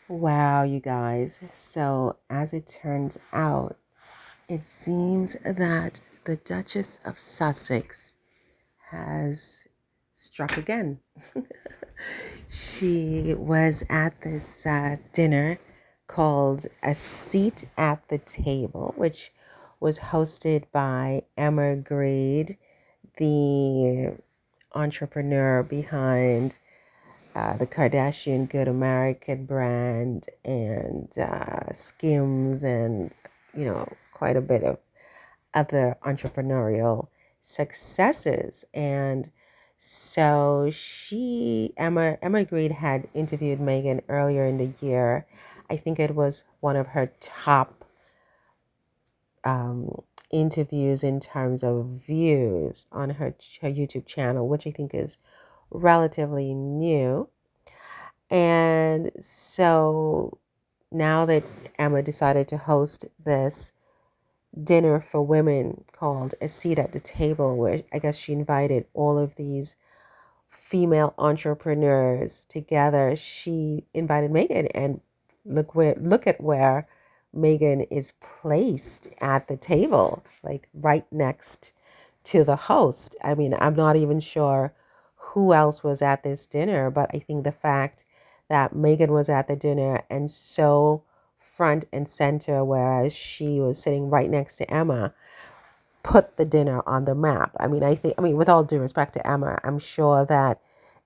Wow, you guys. So, as it turns out, it seems that the Duchess of Sussex has struck again. She was at this dinner called A Seat at the Table, which was hosted by Emma Grede, the entrepreneur behind the Kardashian Good American brand and Skims and, quite a bit of other entrepreneurial successes. And so Emma Grede had interviewed Meghan earlier in the year. I think it was one of her top interviews in terms of views on her YouTube channel, which I think is relatively new. And so now that Emma decided to host this dinner for women called A Seat at the Table, where I guess she invited all of these female entrepreneurs together, she invited Meghan, and look at where Meghan is placed at the table, like right next to the host. I mean, I'm not even sure who else was at this dinner, but I think the fact that Meghan was at the dinner and so front and center, whereas she was sitting right next to Emma, put the dinner on the map. I mean, with all due respect to Emma, I'm sure that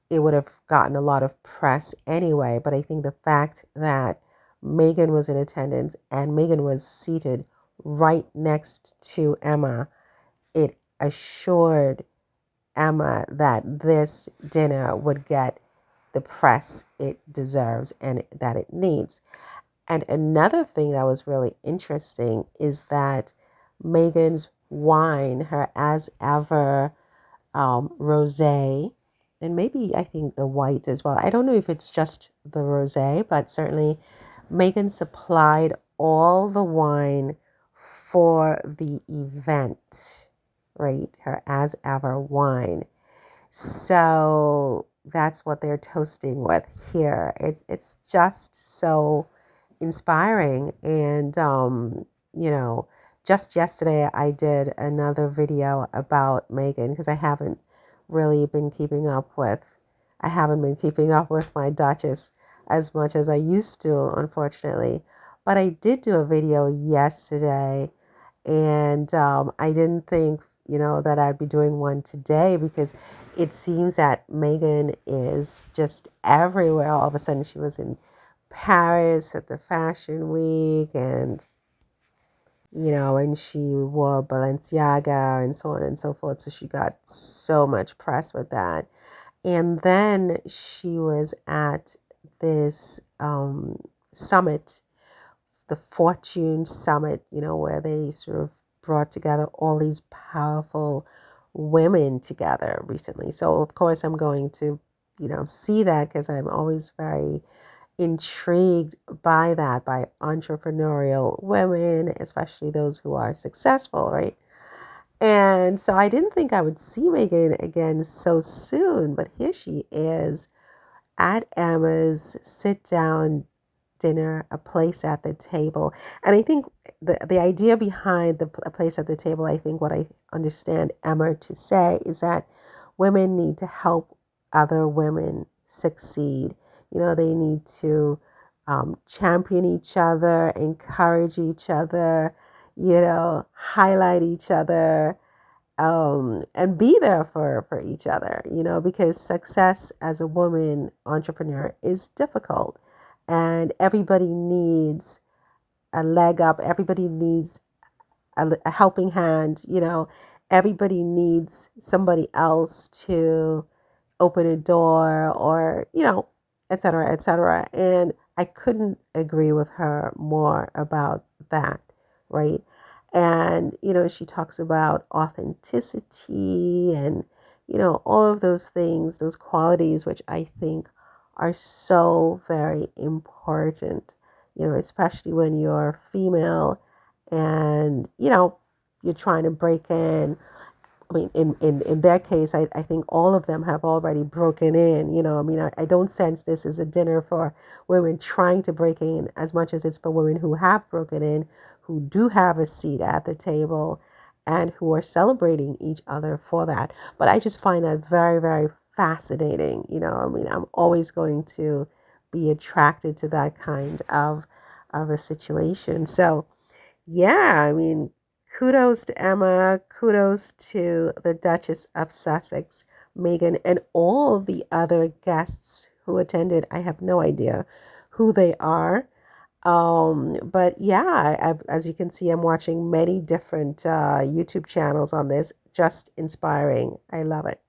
it would have gotten a lot of press anyway. But I think the fact that Meghan was in attendance and Meghan was seated right next to Emma, it assured Emma that this dinner would get the press it deserves and that it needs. And another thing that was really interesting is that Meghan's wine, her as ever rosé, and maybe I think the white as well. I don't know if it's just the rosé, but certainly Meghan supplied all the wine for the event, right? Her as ever wine. So that's what they're toasting with here. It's just so inspiring. And just yesterday I did another video about Meghan because I haven't been keeping up with my Duchess as much as I used to, unfortunately. But I did do a video yesterday, and I didn't think, that I'd be doing one today because it seems that Meghan is just everywhere. All of a sudden, she was in Paris at the Fashion Week, and she wore Balenciaga and so on and so forth. So she got so much press with that. And then she was at this summit, the Fortune Summit, where they sort of brought together all these powerful women together recently. So, of course, I'm going to, see that because I'm always very intrigued by that, by entrepreneurial women, especially those who are successful, right? And so I didn't think I would see Meghan again so soon, but here she is at Emma's sit down dinner, a place at the table. And I think the idea behind a place at the table, I think what I understand Emma to say is that women need to help other women succeed. They need to champion each other, encourage each other, highlight each other, and be there for each other, because success as a woman entrepreneur is difficult, and everybody needs a leg up. Everybody needs a helping hand, everybody needs somebody else to open a door or, et cetera, et cetera. And I couldn't agree with her more about that, right? And, she talks about authenticity and, all of those things, those qualities, which I think are so very important, especially when you're female and, you're trying to break in. I mean, in their case, I think all of them have already broken in. I mean, I don't sense this as a dinner for women trying to break in as much as it's for women who have broken in, who do have a seat at the table, and who are celebrating each other for that. But I just find that very, very fascinating. I mean, I'm always going to be attracted to that kind of a situation. So, yeah, I mean, kudos to Emma, kudos to the Duchess of Sussex, Meghan, and all the other guests who attended. I have no idea who they are. But yeah, as you can see, I'm watching many different YouTube channels on this. Just inspiring. I love it.